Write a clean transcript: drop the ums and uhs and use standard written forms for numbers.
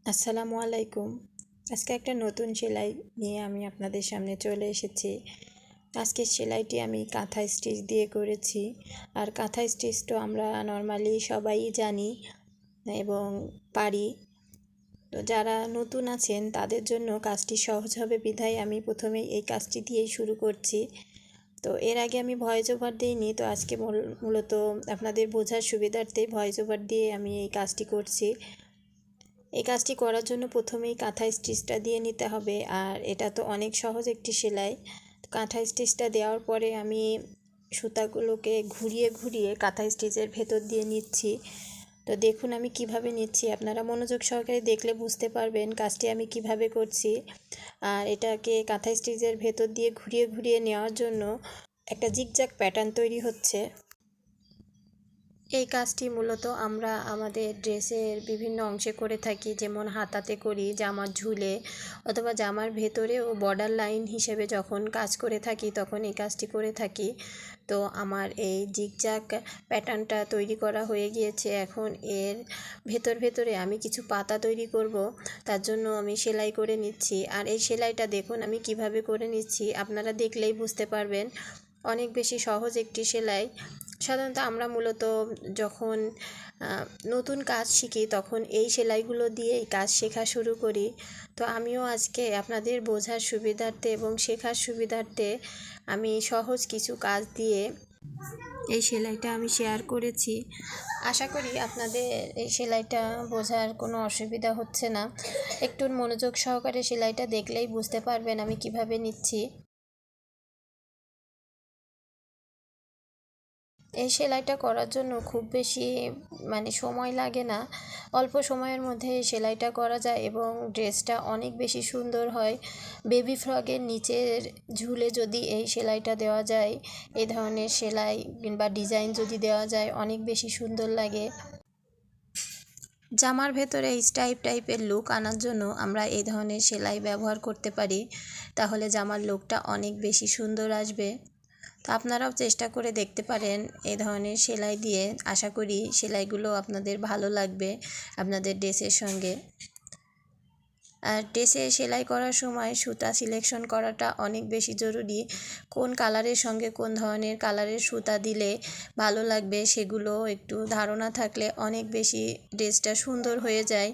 আসসালামু আলাইকুম। আজকে একটা নতুন সেলাই নিয়ে আমি আপনাদের সামনে চলে এসেছি। আজকের সেলাইটি আমি কাঁথা স্টিচ দিয়ে করেছি। আর কাঁথা স্টিচ তো আমরা নর্মালি সবাই জানি এবং পারি। তো যারা নতুন আছেন তাদের জন্য কাজটি সহজ হবে বিধায় আমি প্রথমেই এই কাজটি দিয়েই শুরু করছি। তো এর আগে আমি ভয়েস ওভার দিইনি, তো আজকে মূলত আপনাদের বোঝার সুবিধার্থে ভয়েস ওভার দিয়ে আমি এই কাজটি করছি। এই কাজটি করার জন্য প্রথমেই কাঁথা স্টিচটা দিয়ে নিতে হবে, আর এটা তো অনেক সহজ একটি সেলাই। কাঁথা স্টিচটা দেওয়ার পরে আমি সুতাগুলোকে ঘুরিয়ে ঘুরিয়ে কাঁথা স্টিচের ভেতর দিয়ে নিচ্ছি। তো দেখুন আমি কিভাবে নিচ্ছি, আপনারা মনোযোগ সহকারে দেখলে বুঝতে পারবেন কাজটি আমি কিভাবে করছি। আর এটাকে কাঁথা স্টিচের ভেতর দিয়ে ঘুরিয়ে ঘুরিয়ে নেওয়ার জন্য একটা জিগজ্যাগ প্যাটার্ন তৈরি হচ্ছে। এই কাজটি মূলত আমরা আমাদের ড্রেসের বিভিন্ন অংশে করে থাকি, যেমন হাতাতে করি, জামার ঝুলে, অথবা জামার ভেতরে ও বর্ডার লাইন হিসেবে যখন কাজ করে থাকি তখন এই কাজটি করে থাকি। তো আমার এই জিগজ্যাগ প্যাটার্নটা তৈরি করা হয়ে গিয়েছে। এখন এর ভেতরে আমি কিছু পাতা তৈরি করব, তার জন্য আমি সেলাই করে নিচ্ছি। আর এই সেলাইটা দেখুন আমি কিভাবে করে নিচ্ছি, আপনারা দেখলেই বুঝতে পারবেন। অনেক বেশি সহজ একটি সেলাই। সাধারণত আমরা মূলত যখন নতুন কাজ শিখি তখন এই সেলাইগুলো দিয়েই কাজ শেখা শুরু করি। তো আমিও আজকে আপনাদের বোঝার সুবিধার্থে এবং শেখার সুবিধার্থে আমি সহজ কিছু কাজ দিয়ে এই সেলাইটা আমি শেয়ার করেছি। আশা করি আপনাদের এই সেলাইটা বোঝার কোনো অসুবিধা হচ্ছে না। একটু মনোযোগ সহকারে সেলাইটা দেখলেই বুঝতে পারবেন আমি কিভাবে নিচ্ছি। এই সেলাইটা করার জন্য খুব বেশি সময় লাগে না, অল্প সময়ের মধ্যে এই সেলাইটা করা যায় এবং ড্রেসটা অনেক বেশি সুন্দর হয়। বেবি ফ্রকের নিচের ঝুলে যদি এই সেলাইটা দেওয়া যায়, এই ধরনের সেলাই কিংবা ডিজাইন যদি দেওয়া যায় অনেক বেশি সুন্দর লাগে। জামার ভেতরে এই টাইপের লুক আনার জন্য আমরা এই ধরনের সেলাই ব্যবহার করতে পারি, তাহলে জামার লুকটা অনেক বেশি সুন্দর আসবে। তো আপনারাও চেষ্টা করে দেখতে পারেন এই ধরনের সেলাই দিয়ে। আশা করি সেলাইগুলো আপনাদের ভালো লাগবে আপনাদের ড্রেসের সঙ্গে। আর ড্রেসে সেলাই করার সময় সুতা সিলেকশন করাটা অনেক বেশি জরুরি। কোন কালারের সঙ্গে কোন ধরনের কালারের সুতা দিলে ভালো লাগবে সেগুলো একটু ধারণা থাকলে অনেক বেশি ড্রেসটা সুন্দর হয়ে যায়।